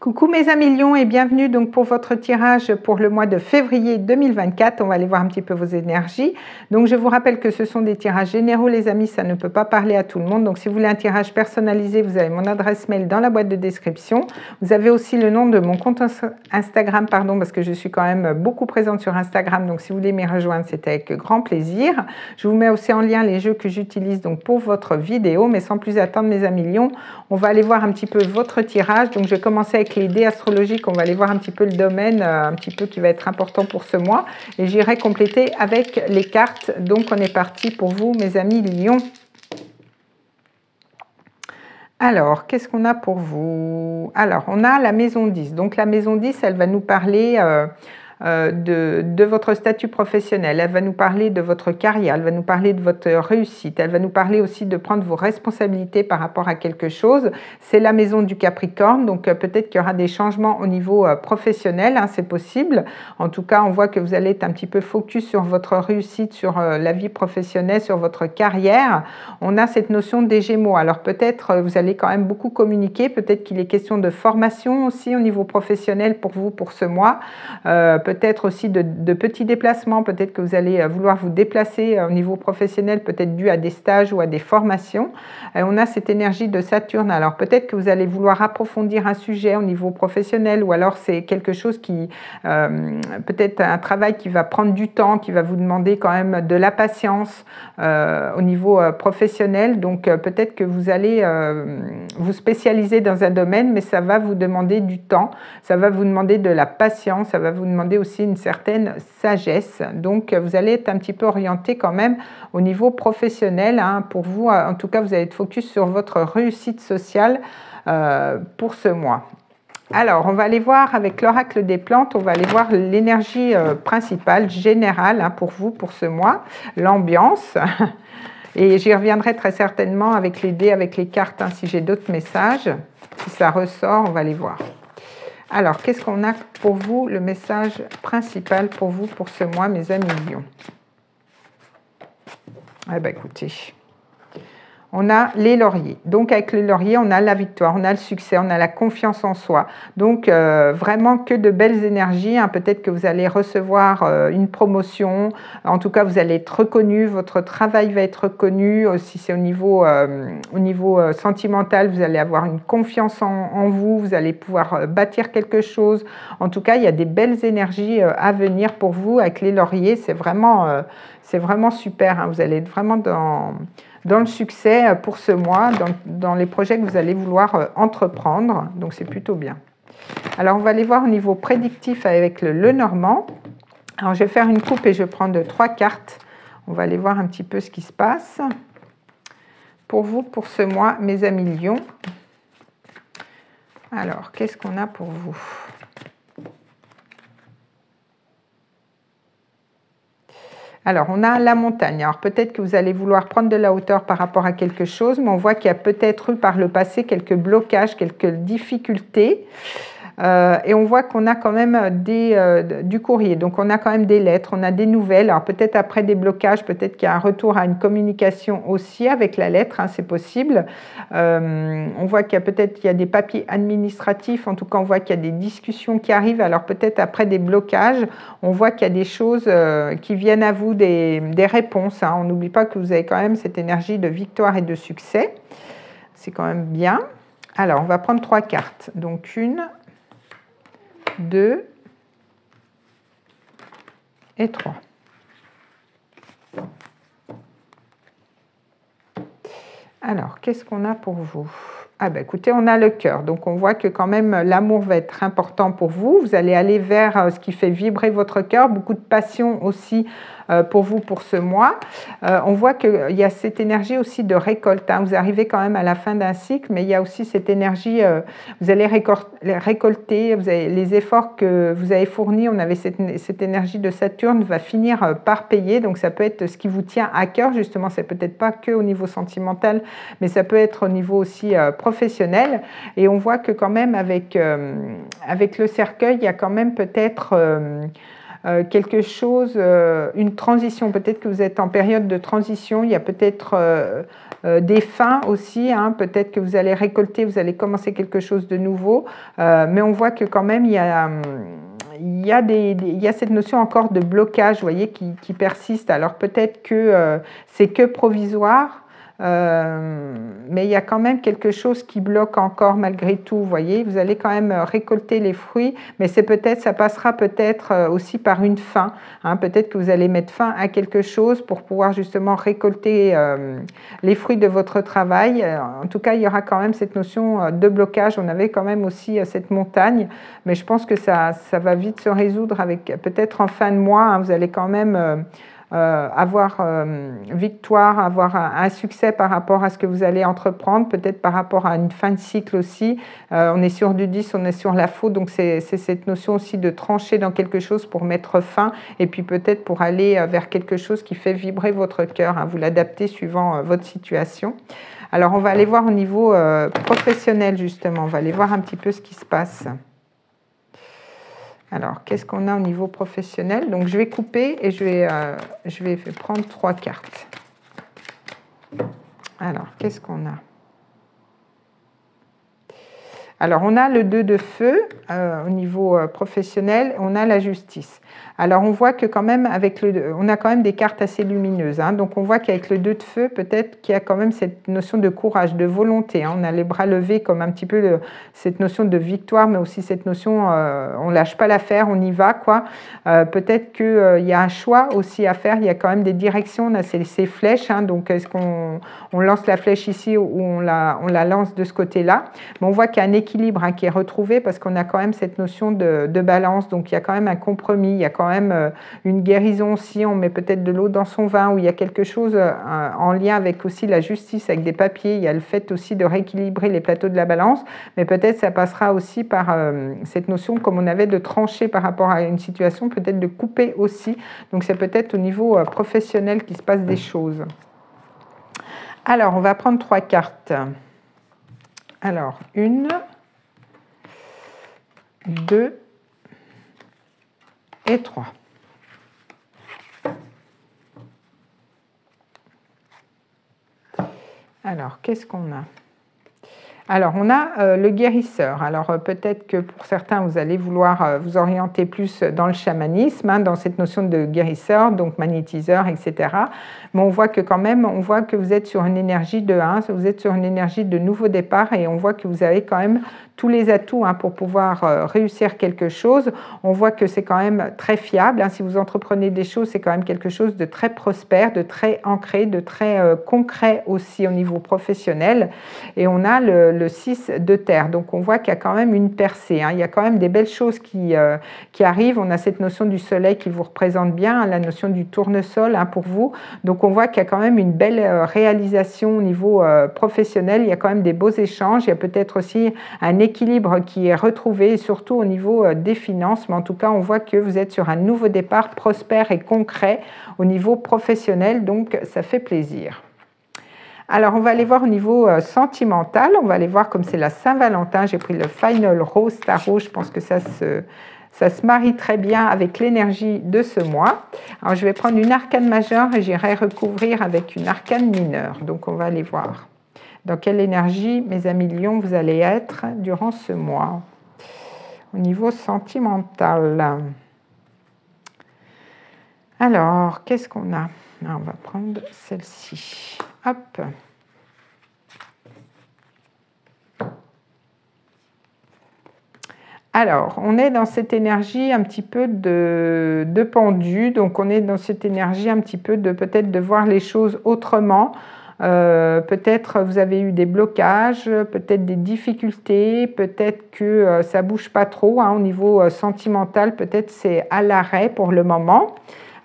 Coucou mes amis lions et bienvenue donc pour votre tirage pour le mois de février 2024. On va aller voir un petit peu vos énergies. Donc je vous rappelle que ce sont des tirages généraux les amis, ça ne peut pas parler à tout le monde. Donc si vous voulez un tirage personnalisé, vous avez mon adresse mail dans la boîte de description. Vous avez aussi le nom de mon compte Instagram, parce que je suis quand même beaucoup présente sur Instagram. Donc si vous voulez m'y rejoindre, c'est avec grand plaisir. Je vous mets aussi en lien les jeux que j'utilise donc pour votre vidéo. Mais sans plus attendre mes amis lions, on va aller voir un petit peu votre tirage. Donc je vais commencer avec les dés astrologiques, on va aller voir un petit peu le domaine, un petit peu qui va être important pour ce mois. Et j'irai compléter avec les cartes. Donc on est parti pour vous, mes amis lions. Alors, qu'est-ce qu'on a pour vous? Alors, on a la maison 10. Donc la maison 10, elle va nous parler de votre statut professionnel, elle va nous parler de votre carrière, elle va nous parler de votre réussite, elle va nous parler aussi de prendre vos responsabilités par rapport à quelque chose. C'est la maison du Capricorne, donc peut-être qu'il y aura des changements au niveau professionnel, hein, c'est possible. En tout cas, on voit que vous allez être un petit peu focus sur votre réussite, sur la vie professionnelle, sur votre carrière. On a cette notion des Gémeaux, alors peut-être vous allez quand même beaucoup communiquer, peut-être qu'il est question de formation aussi au niveau professionnel pour vous pour ce mois. Peut-être aussi de petits déplacements, peut-être que vous allez vouloir vous déplacer au niveau professionnel, peut-être dû à des stages ou à des formations. On a cette énergie de Saturne, alors peut-être que vous allez vouloir approfondir un sujet au niveau professionnel, ou alors c'est quelque chose qui, peut-être un travail qui va prendre du temps, qui va vous demander quand même de la patience au niveau professionnel. Donc peut-être que vous allez vous spécialiser dans un domaine, mais ça va vous demander du temps, ça va vous demander de la patience, ça va vous demander aussi une certaine sagesse. Donc vous allez être un petit peu orienté quand même au niveau professionnel, hein. Pour vous, en tout cas, vous allez être focus sur votre réussite sociale pour ce mois. Alors, on va aller voir avec l'oracle des plantes, on va aller voir l'énergie principale, générale, hein, pour vous, pour ce mois, l'ambiance. Et j'y reviendrai très certainement avec les dés, avec les cartes, hein, si j'ai d'autres messages. Si ça ressort, on va les voir. Alors, qu'est-ce qu'on a pour vous, le message principal pour vous pour ce mois, mes amis lions? Eh bien, écoutez, on a les lauriers. Donc, avec les lauriers, on a la victoire, on a le succès, on a la confiance en soi. Donc, vraiment que de belles énergies, hein. Peut-être que vous allez recevoir une promotion. En tout cas, vous allez être reconnu. Votre travail va être reconnu. Si c'est au niveau sentimental, vous allez avoir une confiance en vous. Vous allez pouvoir bâtir quelque chose. En tout cas, il y a des belles énergies à venir pour vous avec les lauriers. C'est vraiment super, hein. Vous allez être vraiment dans le succès pour ce mois, dans les projets que vous allez vouloir entreprendre. Donc, c'est plutôt bien. Alors, on va aller voir au niveau prédictif avec le Lenormand. Alors, je vais faire une coupe et je vais prendre 3 cartes. On va aller voir un petit peu ce qui se passe. Pour vous, pour ce mois, mes amis lions. Alors, qu'est-ce qu'on a pour vous ? Alors, on a la montagne. Alors, peut-être que vous allez vouloir prendre de la hauteur par rapport à quelque chose, mais on voit qu'il y a peut-être eu par le passé quelques blocages, quelques difficultés. Et on voit qu'on a quand même du courrier. Donc, on a quand même des lettres, on a des nouvelles. Alors, peut-être après des blocages, peut-être qu'il y a un retour à une communication aussi avec la lettre, hein, c'est possible. On voit qu'il y a des papiers administratifs. En tout cas, on voit qu'il y a des discussions qui arrivent. Alors, peut-être après des blocages, on voit qu'il y a des choses qui viennent à vous, des réponses, hein. On n'oublie pas que vous avez quand même cette énergie de victoire et de succès. C'est quand même bien. Alors, on va prendre 3 cartes. Donc, 1, 2 et 3. Alors, qu'est-ce qu'on a pour vous? Ah ben écoutez, on a le cœur. Donc, on voit que quand même l'amour va être important pour vous. Vous allez aller vers ce qui fait vibrer votre cœur. Beaucoup de passion aussi pour vous pour ce mois. On voit qu'il y a cette énergie aussi de récolte, hein. Vous arrivez quand même à la fin d'un cycle, mais il y a aussi cette énergie, vous allez récolter, les efforts que vous avez fournis, on avait cette énergie de Saturne, va finir par payer. Donc ça peut être ce qui vous tient à cœur, justement, c'est peut-être pas que au niveau sentimental, mais ça peut être au niveau aussi professionnel. Et on voit que quand même avec le cercueil, il y a quand même peut-être quelque chose, une transition. Peut-être que vous êtes en période de transition, il y a peut-être des fins aussi, hein. Peut-être que vous allez récolter, vous allez commencer quelque chose de nouveau, mais on voit que quand même il y a cette notion encore de blocage, vous voyez, qui persiste. Alors peut-être que c'est que provisoire, mais il y a quand même quelque chose qui bloque encore malgré tout, vous voyez. Vous allez quand même récolter les fruits, mais ça passera peut-être aussi par une fin, hein. Peut-être que vous allez mettre fin à quelque chose pour pouvoir justement récolter les fruits de votre travail. En tout cas, il y aura quand même cette notion de blocage. On avait quand même aussi cette montagne, mais je pense que ça va vite se résoudre avec peut-être en fin de mois, hein. Vous allez quand même avoir victoire, avoir un succès par rapport à ce que vous allez entreprendre, peut-être par rapport à une fin de cycle aussi. On est sur du 10, on est sur la faute, donc c'est cette notion aussi de trancher dans quelque chose pour mettre fin, et puis peut-être pour aller vers quelque chose qui fait vibrer votre cœur, hein. Vous l'adaptez suivant votre situation. Alors on va aller voir au niveau professionnel justement, on va aller voir un petit peu ce qui se passe. Alors, qu'est-ce qu'on a au niveau professionnel? Donc, je vais couper et je vais prendre 3 cartes. Alors, qu'est-ce qu'on a? Alors, on a le 2 de feu au niveau professionnel, on a la justice. Alors, on voit que quand même, on a quand même des cartes assez lumineuses, hein. Donc, on voit qu'avec le 2 de feu, peut-être qu'il y a quand même cette notion de courage, de volonté, hein. On a les bras levés comme un petit peu cette notion de victoire, mais aussi cette notion, on ne lâche pas l'affaire, on y va, quoi. Peut-être qu'il y a un choix aussi à faire, il y a quand même des directions, on a ces flèches, hein. Donc, est-ce qu'on lance la flèche ici ou on la lance de ce côté-là? Mais on voit qu'il y a un équilibre, hein, qui est retrouvé parce qu'on a quand même cette notion de balance, donc il y a quand même un compromis, il y a quand même une guérison aussi, on met peut-être de l'eau dans son vin, où il y a quelque chose en lien avec aussi la justice, avec des papiers, il y a le fait aussi de rééquilibrer les plateaux de la balance, mais peut-être ça passera aussi par cette notion, comme on avait, de trancher par rapport à une situation, peut-être de couper aussi, donc c'est peut-être au niveau professionnel qu'il se passe des choses. Alors, on va prendre 3 cartes. Alors, 1, 2 et 3. Alors, qu'est-ce qu'on a? Alors, on a le guérisseur. Alors, peut-être que pour certains, vous allez vouloir vous orienter plus dans le chamanisme, hein, dans cette notion de guérisseur, donc magnétiseur, etc. Mais on voit que quand même, on voit que vous êtes sur une énergie de 1, vous êtes sur une énergie de nouveau départ, et on voit que vous avez quand même tous les atouts, hein, pour pouvoir réussir quelque chose. On voit que c'est quand même très fiable, hein. Si vous entreprenez des choses, c'est quand même quelque chose de très prospère, de très ancré, de très concret aussi au niveau professionnel. Et on a le 6 de terre, donc on voit qu'il y a quand même une percée, hein. Il y a quand même des belles choses qui arrivent. On a cette notion du soleil qui vous représente bien, hein, la notion du tournesol, hein, pour vous. Donc on voit qu'il y a quand même une belle réalisation au niveau professionnel. Il y a quand même des beaux échanges. Il y a peut-être aussi un équilibre qui est retrouvé, surtout au niveau des finances. Mais en tout cas, on voit que vous êtes sur un nouveau départ prospère et concret au niveau professionnel. Donc ça fait plaisir. Alors, on va aller voir au niveau sentimental. On va aller voir, comme c'est la Saint-Valentin, j'ai pris le Final Rose Tarot. Je pense que ça se marie très bien avec l'énergie de ce mois. Alors, je vais prendre une arcane majeure et j'irai recouvrir avec une arcane mineure. Donc, on va aller voir dans quelle énergie, mes amis lions, vous allez être durant ce mois. Au niveau sentimental. Alors, qu'est-ce qu'on a? On va prendre celle-ci. Hop. Alors, on est dans cette énergie un petit peu de pendu, donc on est dans cette énergie un petit peu de peut-être de voir les choses autrement. Peut-être vous avez eu des blocages, peut-être des difficultés, peut-être que ça ne bouge pas trop, hein, au niveau sentimental, peut-être c'est à l'arrêt pour le moment.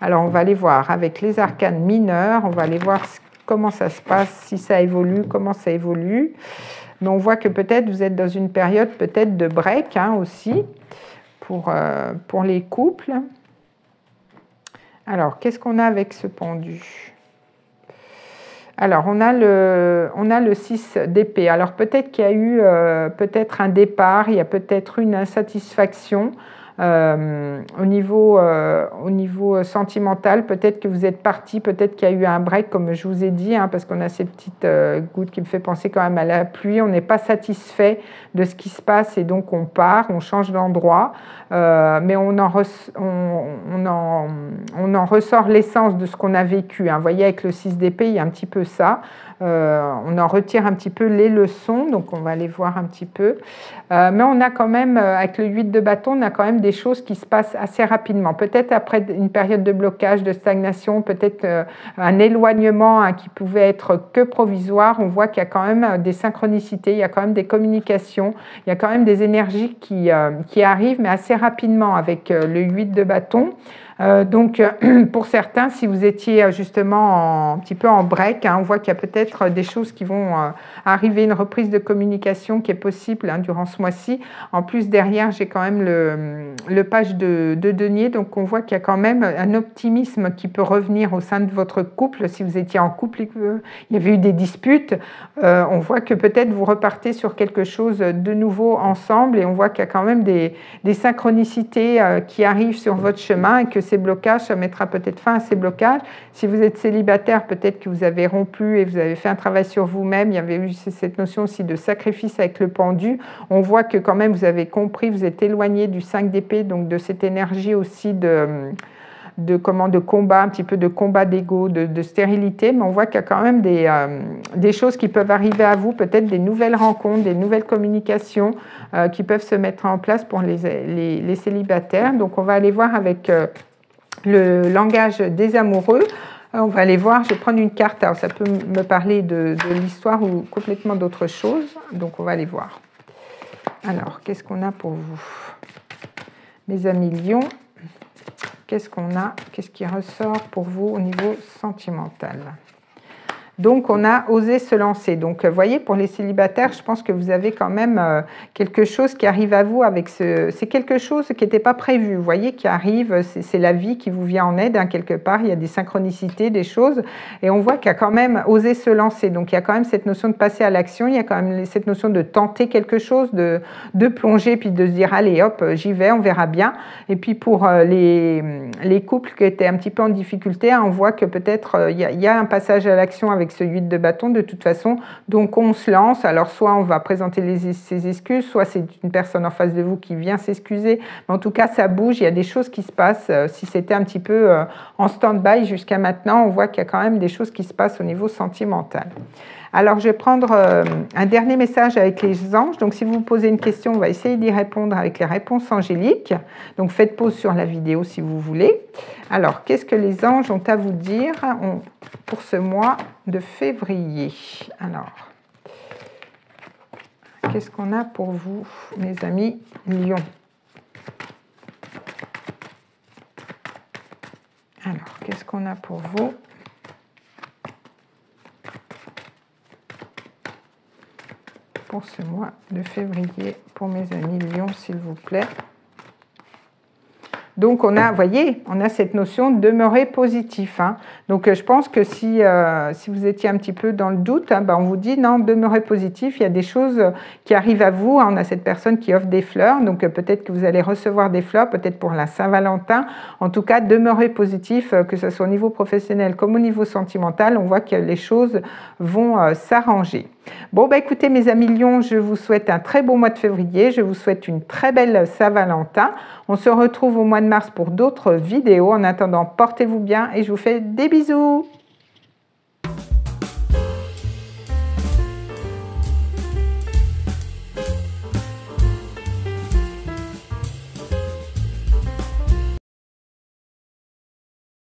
Alors, on va aller voir avec les arcanes mineurs, on va aller voir comment ça se passe, si ça évolue, comment ça évolue. Mais on voit que peut-être vous êtes dans une période peut-être de break, hein, aussi pour les couples. Alors, qu'est-ce qu'on a avec ce pendu? Alors, on a le 6 d'épée. Alors, peut-être qu'il y a eu peut-être un départ, il y a peut-être une insatisfaction. Au niveau sentimental, peut-être que vous êtes parti, peut-être qu'il y a eu un break, comme je vous ai dit, hein, parce qu'on a ces petites gouttes qui me fait penser quand même à la pluie. On n'est pas satisfait de ce qui se passe et donc on part, on change d'endroit, mais on en ressort l'essence de ce qu'on a vécu. Hein. Vous voyez, avec le 6 d'épée, il y a un petit peu ça. On en retire un petit peu les leçons, donc on va aller voir un petit peu. Mais on a quand même, avec le 8 de bâton, on a quand même des choses qui se passent assez rapidement. Peut-être après une période de blocage, de stagnation, peut-être un éloignement hein, qui pouvait être que provisoire. On voit qu'il y a quand même des synchronicités, il y a quand même des communications, il y a quand même des énergies qui arrivent, mais assez rapidement avec le 8 de bâton. Donc, pour certains, si vous étiez justement un petit peu en break, hein, on voit qu'il y a peut-être des choses qui vont arriver, une reprise de communication qui est possible hein, durant ce mois-ci. En plus, derrière, j'ai quand même le page de denier, donc on voit qu'il y a quand même un optimisme qui peut revenir au sein de votre couple. Si vous étiez en couple et qu'il y avait eu des disputes, on voit que peut-être vous repartez sur quelque chose de nouveau ensemble et on voit qu'il y a quand même des synchronicités qui arrivent sur votre chemin et que ces blocages, ça mettra peut-être fin à ces blocages. Si vous êtes célibataire, peut-être que vous avez rompu et vous avez fait un travail sur vous-même. Il y avait eu cette notion aussi de sacrifice avec le pendu. On voit que quand même vous avez compris, vous êtes éloigné du 5 d'épée, donc de cette énergie aussi de combat, un petit peu de combat d'ego, de stérilité, mais on voit qu'il y a quand même des choses qui peuvent arriver à vous, peut-être des nouvelles rencontres, des nouvelles communications qui peuvent se mettre en place pour les célibataires. Donc on va aller voir avec le langage des amoureux. On va aller voir, je vais prendre une carte, alors ça peut me parler de l'histoire ou complètement d'autre chose, donc on va aller voir. Alors, qu'est-ce qu'on a pour vous? Mes amis lions, qu'est-ce qu'on a? Qu'est-ce qui ressort pour vous au niveau sentimental? Donc, on a osé se lancer. Donc, vous voyez, pour les célibataires, je pense que vous avez quand même quelque chose qui arrive à vous avec c'est quelque chose qui n'était pas prévu. Vous voyez, qui arrive, c'est la vie qui vous vient en aide, hein, quelque part. Il y a des synchronicités, des choses. Et on voit qu'il y a quand même osé se lancer. Donc, il y a quand même cette notion de passer à l'action. Il y a quand même cette notion de tenter quelque chose, de plonger, puis de se dire, allez, hop, j'y vais, on verra bien. Et puis, pour les couples qui étaient un petit peu en difficulté, hein, on voit que peut-être il y a un passage à l'action avec ce 8 de bâton de toute façon, donc on se lance. Alors soit on va présenter ses excuses, soit c'est une personne en face de vous qui vient s'excuser, mais en tout cas ça bouge, il y a des choses qui se passent. Si c'était un petit peu en stand-by jusqu'à maintenant, on voit qu'il y a quand même des choses qui se passent au niveau sentimental. Alors, je vais prendre un dernier message avec les anges. Donc, si vous vous posez une question, on va essayer d'y répondre avec les réponses angéliques. Donc, faites pause sur la vidéo si vous voulez. Alors, qu'est-ce que les anges ont à vous dire pour ce mois de février? Alors, qu'est-ce qu'on a pour vous, mes amis lions? Alors, qu'est-ce qu'on a pour vous? Pour ce mois de février, pour mes amis lions, s'il vous plaît. Donc, on a, vous voyez, on a cette notion de demeurer positif. Hein. Donc, je pense que si vous étiez un petit peu dans le doute, hein, on vous dit non, demeurez positif. Il y a des choses qui arrivent à vous. Hein. On a cette personne qui offre des fleurs. Donc, peut-être que vous allez recevoir des fleurs, peut-être pour la Saint-Valentin. En tout cas, demeurez positif, que ce soit au niveau professionnel comme au niveau sentimental. On voit que les choses vont s'arranger. Bon, écoutez, mes amis lions, je vous souhaite un très beau mois de février. Je vous souhaite une très belle Saint-Valentin. On se retrouve au mois de mars pour d'autres vidéos. En attendant, portez-vous bien et je vous fais des bisous.